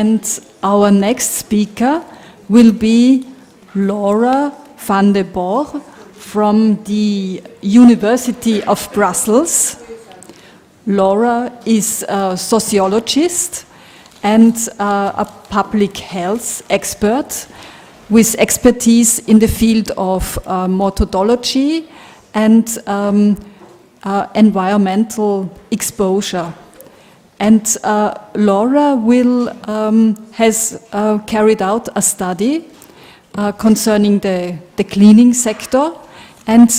and our next speaker will be Laura van de Borre from the University of Brussels. Laura is a sociologist and a public health expert with expertise in the field of methodology and environmental exposure. And Laura has carried out a study concerning the cleaning sector, and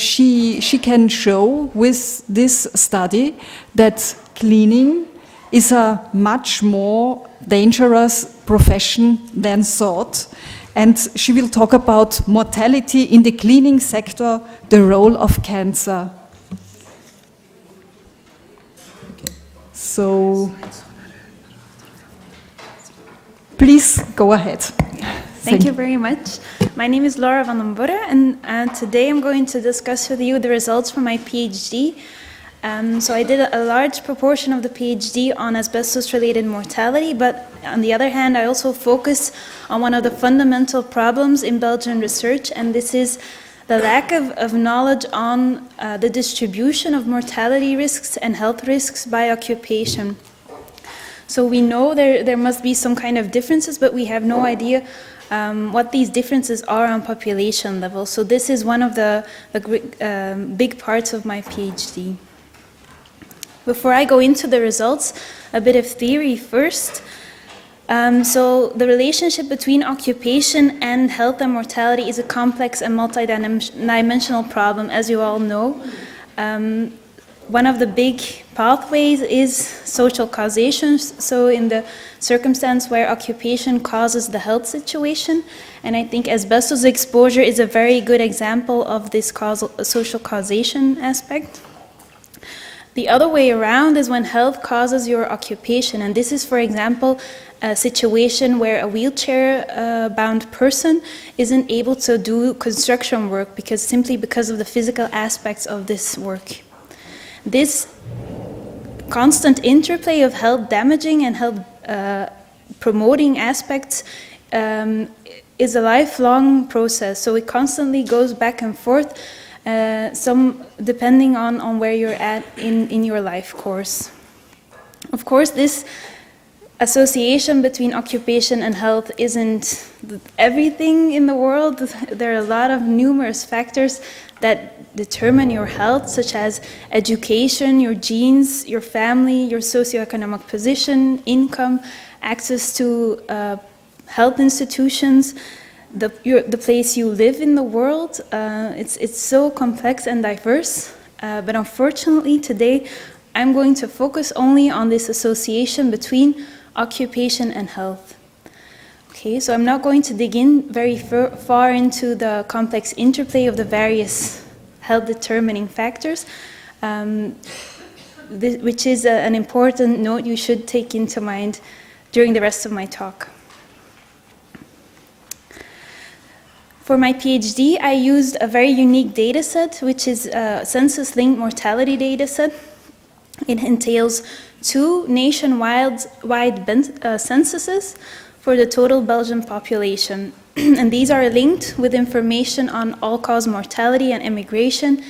she can show with this study that cleaning is a much more dangerous profession than thought. And she will talk about mortality in the cleaning sector, the role of cancer. So, please go ahead. Thank you very much. My name is Laura van den Borre, and today I'm going to discuss with you the results from my PhD. So I did a large proportion of the PhD on asbestos-related mortality, but on the other hand, I also focused on one of the fundamental problems in Belgian research, and this is the lack of knowledge on the distribution of mortality risks and health risks by occupation. So we know there must be some kind of differences, but we have no idea what these differences are on population level. So this is one of the big parts of my PhD. Before I go into the results, a bit of theory first. So the relationship between occupation and health and mortality is a complex and multidimensional problem, as you all know. One of the big pathways is social causation, so in the circumstance where occupation causes the health situation, and I think asbestos exposure is a very good example of this social causation aspect. The other way around is when health causes your occupation, and this is, for example, a situation where a wheelchair-bound person isn't able to do construction work simply because of the physical aspects of this work. This constant interplay of health damaging and health promoting aspects is a lifelong process, so it constantly goes back and forth, some depending on where you're at in your life course. Of course, this association between occupation and health isn't everything in the world. There are a lot of numerous factors that determine your health, such as education, your genes, your family, your socioeconomic position, income, access to health institutions, the place you live in the world. It's so complex and diverse, but unfortunately today I'm going to focus only on this association between occupation and health. Okay, so I'm not going to dig in very far into the complex interplay of the various health determining factors, which is an important note you should take into mind during the rest of my talk. For my PhD, I used a very unique data set, which is a census-linked mortality data set. It entails 2 nationwide censuses for the total Belgian population. And these are linked with information on all-cause mortality and immigration,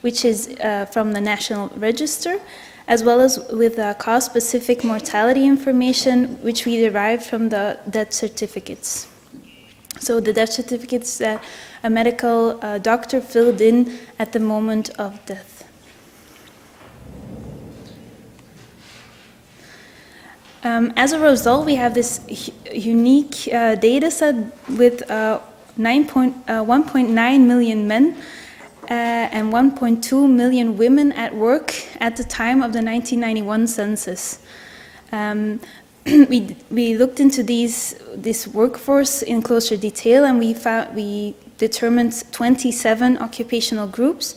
which is from the National Register, as well as with cause-specific mortality information, which we derived from the death certificates. So the death certificates that a medical doctor filled in at the moment of death. As a result, we have this unique data set with 1.9 million men and 1.2 million women at work at the time of the 1991 census. We looked into this workforce in closer detail, and we determined 27 occupational groups.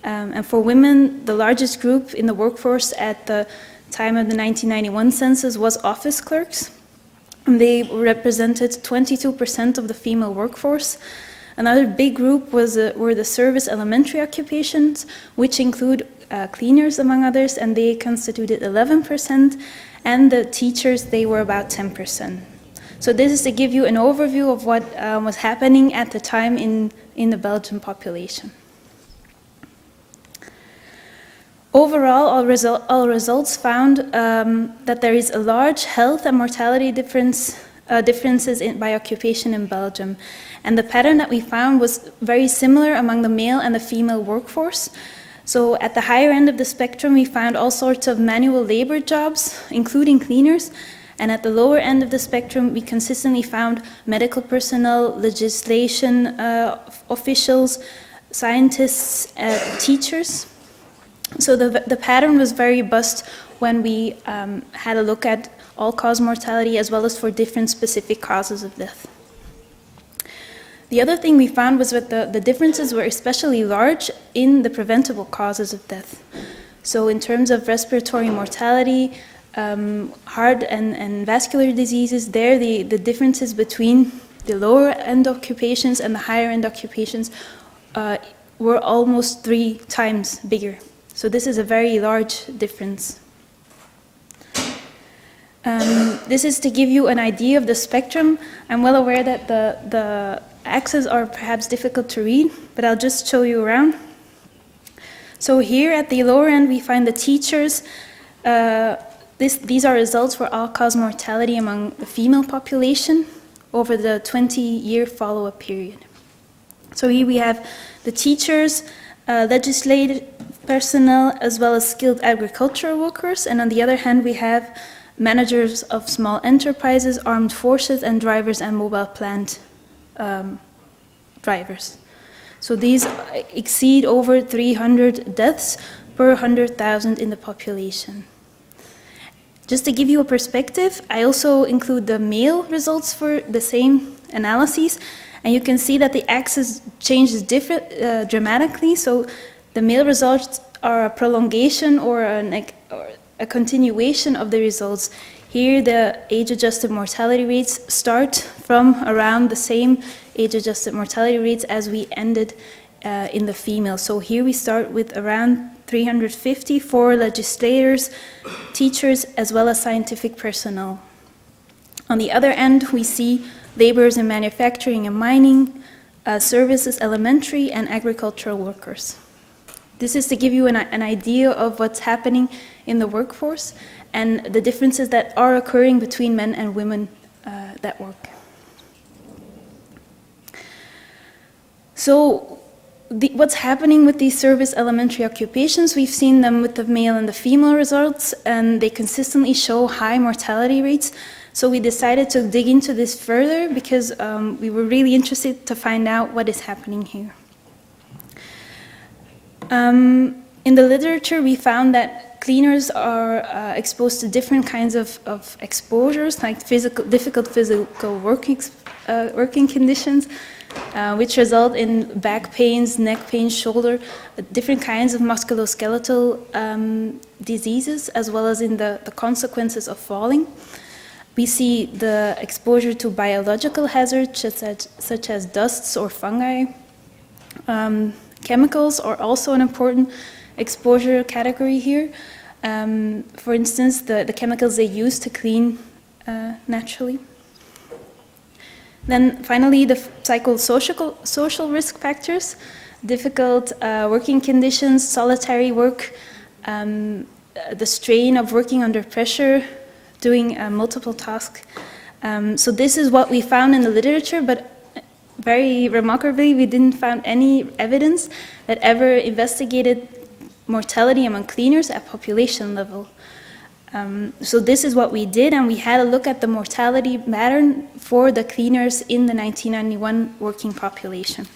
And for women, the largest group in the workforce at the time of the 1991 census was office clerks. And they represented 22% of the female workforce. Another big group were the service elementary occupations, which include cleaners, among others, and they constituted 11%, and the teachers, they were about 10%. So this is to give you an overview of what was happening at the time in the Belgian population. Overall, all results found that there is a large health and mortality differences by occupation in Belgium. And the pattern that we found was very similar among the male and the female workforce. So at the higher end of the spectrum, we found all sorts of manual labor jobs, including cleaners. And at the lower end of the spectrum, we consistently found medical personnel, legislation officials, scientists, teachers. So the pattern was very robust when we had a look at all-cause mortality as well as for different specific causes of death. The other thing we found was that the differences were especially large in the preventable causes of death. So in terms of respiratory mortality, heart and vascular diseases, there the differences between the lower end occupations and the higher end occupations were almost 3 times bigger. So this is a very large difference. This is to give you an idea of the spectrum. I'm well aware that the axes are perhaps difficult to read, but I'll just show you around. So here at the lower end, we find the teachers. These are results for all-cause mortality among the female population over the 20-year follow-up period. So here we have the teachers, legislative personnel, as well as skilled agricultural workers. And on the other hand, we have managers of small enterprises, armed forces, and drivers and mobile plant drivers. So these exceed over 300 deaths per 100,000 in the population. Just to give you a perspective, I also include the male results for the same analyses, and you can see that the axis changes dramatically. So the male results are a prolongation or a continuation of the results. Here, the age-adjusted mortality rates start from around the same age-adjusted mortality rates as we ended in the female. So here we start with around 350 for legislators, teachers, as well as scientific personnel. On the other end, we see laborers in manufacturing and mining, services, elementary, and agricultural workers. This is to give you an idea of what's happening in the workforce and the differences that are occurring between men and women that work. So what's happening with these service elementary occupations, we've seen them with the male and the female results, and they consistently show high mortality rates. So we decided to dig into this further because we were really interested to find out what is happening here. In the literature, we found that cleaners are exposed to different kinds of exposures, like difficult physical working conditions, which result in back pains, neck pain, shoulder, different kinds of musculoskeletal diseases, as well as in the consequences of falling. We see the exposure to biological hazards, such as dusts or fungi. Chemicals are also an important exposure category here. For instance, the chemicals they use to clean naturally. Then finally, the psychosocial risk factors, difficult working conditions, solitary work, the strain of working under pressure, doing multiple tasks. So this is what we found in the literature, but very remarkably, we didn't find any evidence that ever investigated mortality among cleaners at population level. So this is what we did, and we had a look at the mortality pattern for the cleaners in the 1991 working population.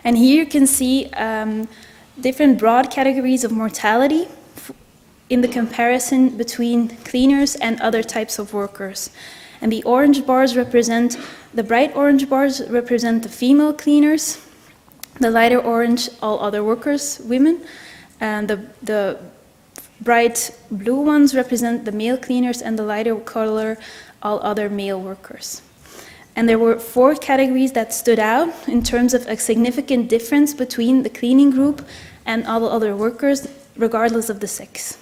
And here you can see different broad categories of mortality in the comparison between cleaners and other types of workers. And the orange bars represent, the bright orange bars represent the female cleaners, the lighter orange, all other workers, women, and the bright blue ones represent the male cleaners, and the lighter color, all other male workers. And there were 4 categories that stood out in terms of a significant difference between the cleaning group and all other workers, regardless of the sex.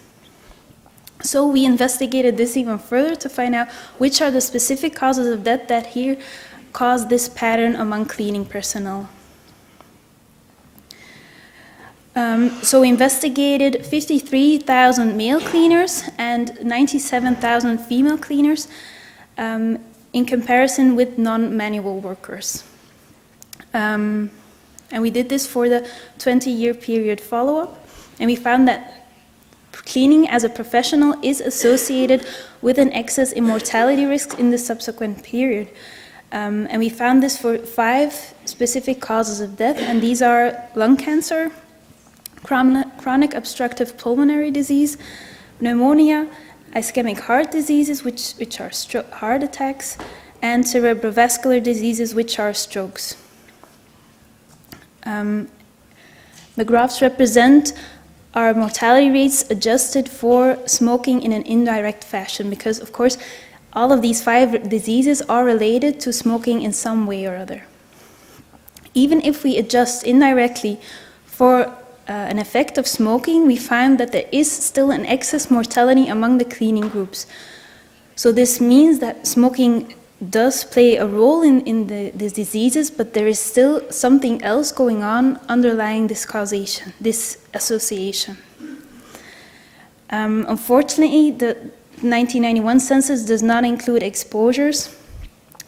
So we investigated this even further to find out which are the specific causes of death that here cause this pattern among cleaning personnel. So we investigated 53,000 male cleaners and 97,000 female cleaners in comparison with non-manual workers. And we did this for the 20-year period follow-up, and we found that cleaning as a professional is associated with an excess in mortality risks in the subsequent period. And we found this for 5 specific causes of death, and these are lung cancer, chronic obstructive pulmonary disease, pneumonia, ischemic heart diseases, which are heart attacks, and cerebrovascular diseases, which are strokes. The graphs represent our mortality rates adjusted for smoking in an indirect fashion, because of course all of these 5 diseases are related to smoking in some way or other. Even if we adjust indirectly for an effect of smoking, we find that there is still an excess mortality among the cleaning groups. So this means that smoking does play a role in these diseases, but there is still something else going on underlying this causation, this association. Unfortunately, the 1991 census does not include exposures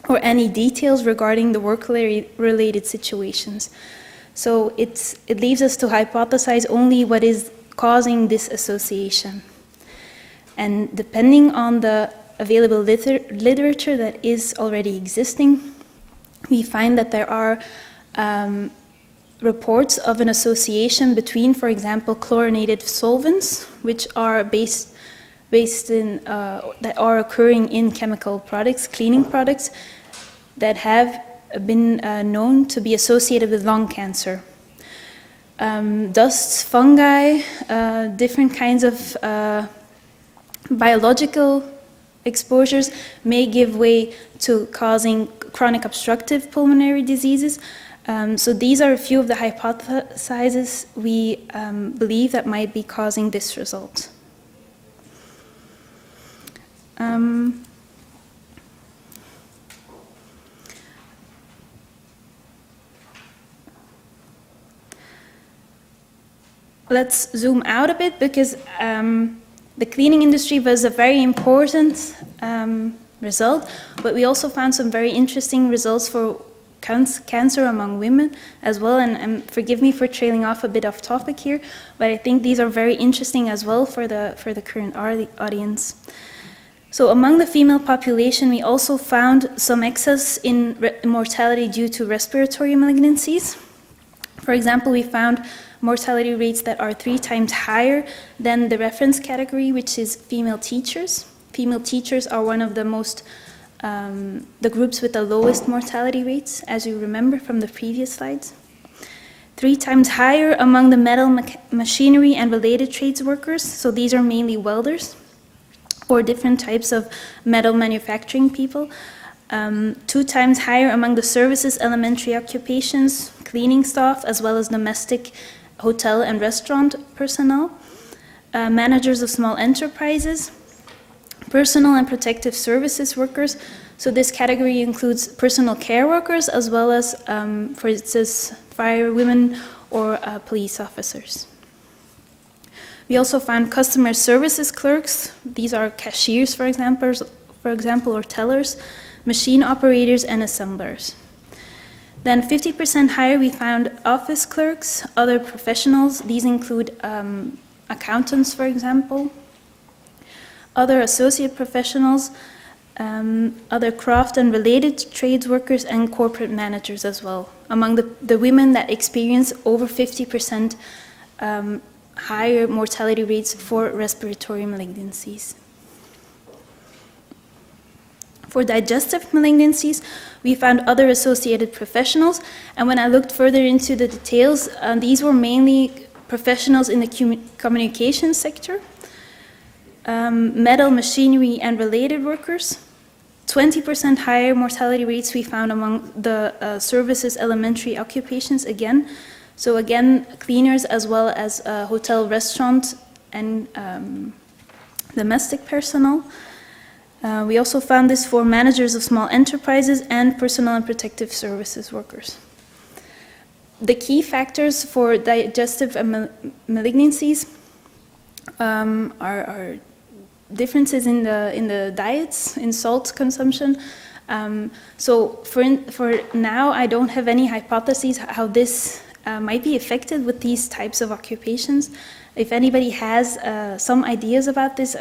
or any details regarding the work-related situations. So it leaves us to hypothesize only what is causing this association. And depending on the available literature that is already existing, we find that there are reports of an association between, for example, chlorinated solvents, which are based in that are occurring in chemical products, cleaning products, that have been known to be associated with lung cancer. Dusts, fungi, different kinds of biological exposures may give way to causing chronic obstructive pulmonary diseases. So these are a few of the hypotheses we believe that might be causing this result. Let's zoom out a bit, because the cleaning industry was a very important result, but we also found some very interesting results for cancer among women as well, and forgive me for trailing off a bit off topic here, but I think these are very interesting as well for the current audience. So among the female population, we also found some excess in mortality due to respiratory malignancies. For example, we found mortality rates that are 3 times higher than the reference category, which is female teachers. Female teachers are one of the the groups with the lowest mortality rates, as you remember from the previous slides. 3 times higher among the metal machinery and related trades workers, so these are mainly welders or different types of metal manufacturing people. 2 times higher among the services, elementary occupations, cleaning staff, as well as domestic, hotel and restaurant personnel, managers of small enterprises, personal and protective services workers. So this category includes personal care workers as well as, for instance, firewomen or police officers. We also found customer services clerks. These are cashiers, for example, or tellers, machine operators, and assemblers. Then 50% higher, we found office clerks, other professionals. These include accountants, for example, other associate professionals, other craft and related trades workers, and corporate managers as well, among the women that experience over 50% higher mortality rates for respiratory malignancies. For digestive malignancies, we found other associated professionals, and when I looked further into the details, these were mainly professionals in the communication sector, metal, machinery, and related workers. 20% higher mortality rates we found among the services elementary occupations again. So again, cleaners as well as hotel, restaurant, and domestic personnel. We also found this for managers of small enterprises and personal and protective services workers. The key factors for digestive malignancies are differences in the diets, in salt consumption. So for now, I don't have any hypotheses how this might be affected with these types of occupations. If anybody has some ideas about this,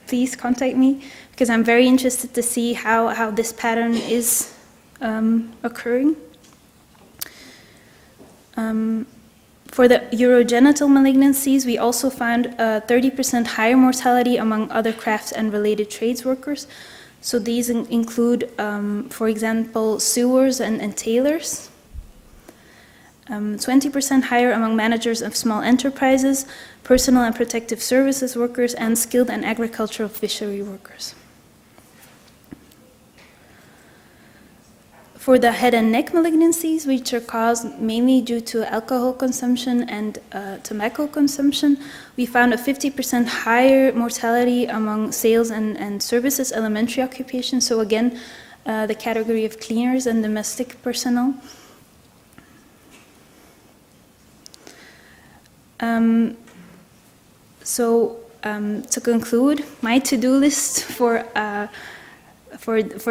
please contact me, because I'm very interested to see how this pattern is occurring. For the urogenital malignancies, we also found 30% higher mortality among other crafts and related trades workers. So these include, for example, sewers and tailors. 20% higher among managers of small enterprises, personal and protective services workers, and skilled and agricultural fishery workers. For the head and neck malignancies, which are caused mainly due to alcohol consumption and tobacco consumption, we found a 50% higher mortality among sales and services elementary occupations. So again, the category of cleaners and domestic personnel. To conclude, my to-do list for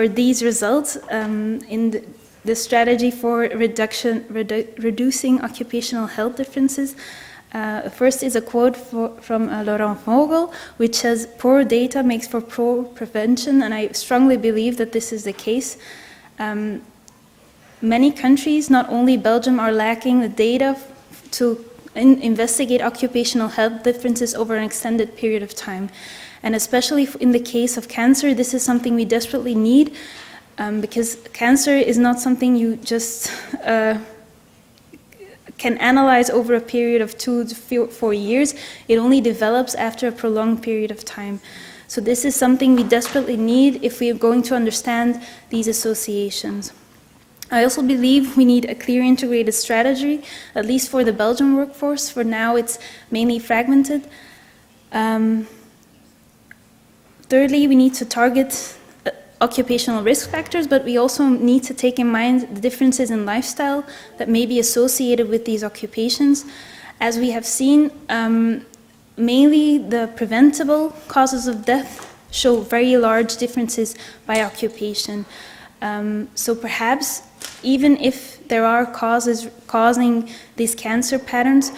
these results in the strategy for reducing occupational health differences. First is a quote from Laurent Vogel, which says, "Poor data makes for poor prevention," and I strongly believe that this is the case. Many countries, not only Belgium, are lacking the data to investigate occupational health differences over an extended period of time. And especially in the case of cancer, this is something we desperately need, because cancer is not something you just can analyze over a period of 2 to 4 years. It only develops after a prolonged period of time. So this is something we desperately need if we are going to understand these associations. I also believe we need a clear integrated strategy, at least for the Belgian workforce. For now, it's mainly fragmented. Thirdly, we need to target occupational risk factors, but we also need to take in mind the differences in lifestyle that may be associated with these occupations. As we have seen, mainly the preventable causes of death show very large differences by occupation. So perhaps even if there are causes causing these cancer patterns,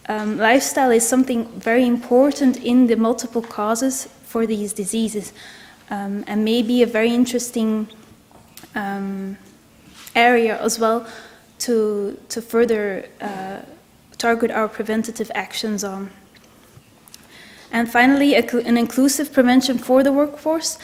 lifestyle is something very important in the multiple causes for these diseases, and maybe a very interesting area as well to further target our preventative actions on. And finally, an inclusive prevention for the workforce.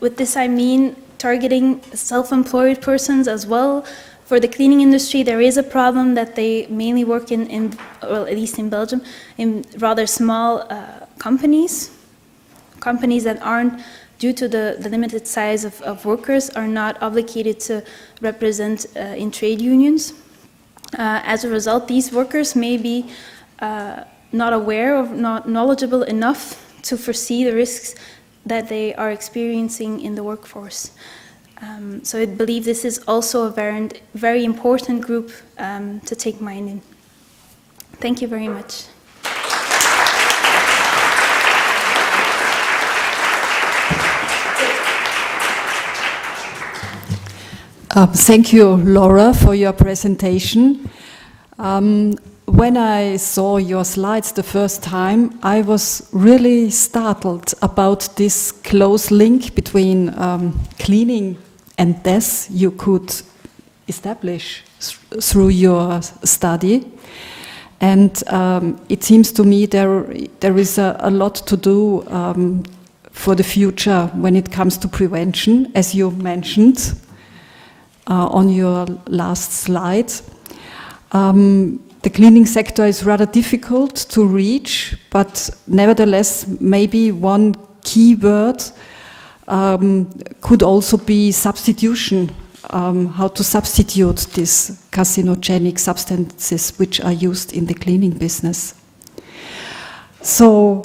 With this I mean targeting self-employed persons as well. For the cleaning industry, there is a problem that they mainly work in well, at least in Belgium, in rather small companies that aren't, due to the limited size of workers, are not obligated to represent in trade unions. As a result, these workers may be not aware or not knowledgeable enough to foresee the risks that they are experiencing in the workforce. So I believe this is also a very important group to take mind in. Thank you very much. Thank you, Laura, for your presentation. When I saw your slides the first time, I was really startled about this close link between cleaning and death you could establish through your study. And it seems to me there is a lot to do for the future when it comes to prevention, as you mentioned on your last slide. The cleaning sector is rather difficult to reach, but nevertheless, maybe one key word could also be substitution how to substitute these carcinogenic substances which are used in the cleaning business. So